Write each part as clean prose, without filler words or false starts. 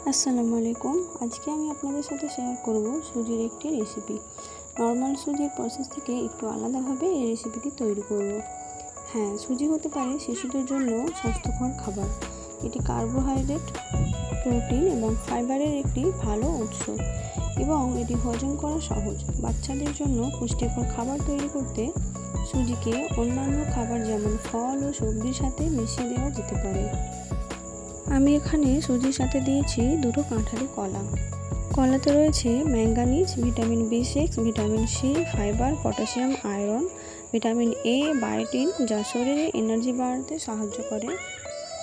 আসসালামু আলাইকুম। আজকে আমি আপনাদের সাথে শেয়ার করব সুজির একটি রেসিপি। নর্মাল সুজির প্রসেস থেকে একটু আলাদাভাবে এই রেসিপিটি তৈরি করব। হ্যাঁ, সুজি হতে পারে শিশুদের জন্য স্বাস্থ্যকর খাবার। এটি কার্বোহাইড্রেট, প্রোটিন এবং ফাইবারের একটি ভালো উৎস এবং এটি হজম করা সহজ। বাচ্চাদের জন্য পুষ্টিকর খাবার তৈরি করতে সুজিকে অন্যান্য খাবার যেমন ফল ও সবজির সাথে মিশিয়ে দেওয়া যেতে পারে। আমি এখানে সুজির সাথে দিয়েছি দুটো কাঁঠালি কলা। কলাতে রয়েছে manganese, vitamin B6, vitamin C, fibre, potassium, iron, vitamin A, biotin, যা শরীরে এনার্জি বাড়াতে সাহায্য করে।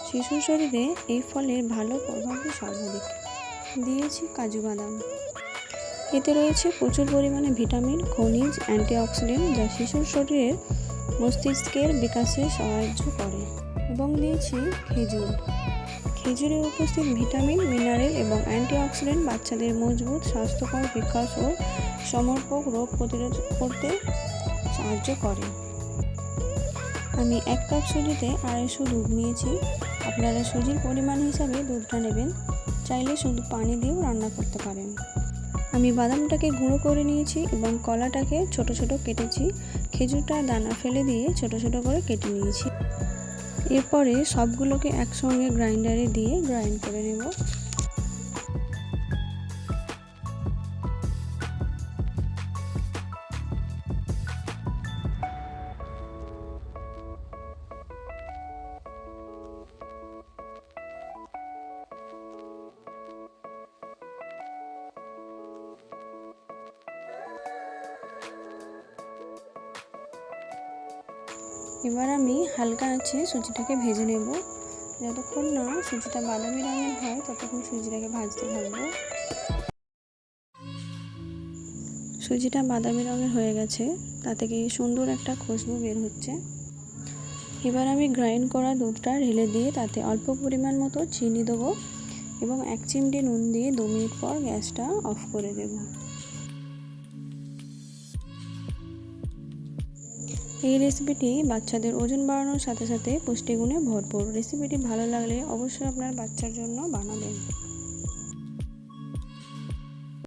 শিশুর শরীরে এই ফলের ভালো প্রভাবই সর্বাধিক। দিয়েছি কাজু বাদাম। এতে রয়েছে প্রচুর পরিমাণে ভিটামিন, খনিজ, অ্যান্টিঅক্সিডেন্ট, যা শিশুর শরীরের মস্তিষ্কের বিকাশে সাহায্য করে। এবং দিয়েছি খেজুর। খেজুরে উপস্থিত ভিটামিন, মিনারেল এবং অ্যান্টিঅক্সিডেন্ট বাচ্চাদের মজবুত, স্বাস্থ্যকর বিকাশ ও সমর্পক রোগ প্রতিরোধ করতে সাহায্য করে। আমি 1 কাপ সুজিতে 250 দুধ নিয়েছি। আপনারা সুজির পরিমাণ হিসাবে দুধটা নেবেন, চাইলে শুধু পানি দিয়েও রান্না করতে পারেন। আমি বাদামটাকে গুঁড়ো করে নিয়েছি এবং কলাটাকে ছোট ছোট কেটেছি। খেজুরটা দানা ফেলে দিয়ে ছোট ছোট করে কেটে নিয়েছি। এরপরে সবগুলোকে একসঙ্গে গ্রাইন্ডারে দিয়ে গ্রাইন্ড করে নেব। এবার আমি হালকা আঁচে সুজিটাকে ভেজে নেব। যতক্ষণ না সুজিটা বাদামি রঙের হয় ততক্ষণ সুজিটাকে ভাজতে থাকবো। সুজিটা বাদামি রঙের হয়ে গেছে, তা থেকে সুন্দর একটা খুশবু বের হচ্ছে। এবার আমি গ্রাইন্ড করা দুধটা ঢেলে দিয়ে তাতে অল্প পরিমাণ মতো চিনি দেবো এবং 1 চিমটি নুন দিয়ে 2 মিনিট পর গ্যাসটা অফ করে দেব। এই রেসিপিটি বাচ্চাদের ওজন বাড়ানোর সাথে সাথে পুষ্টিগুণে ভরপুর। রেসিপিটি ভালো লাগলে অবশ্যই আপনার বাচ্চার জন্য বানাবেন।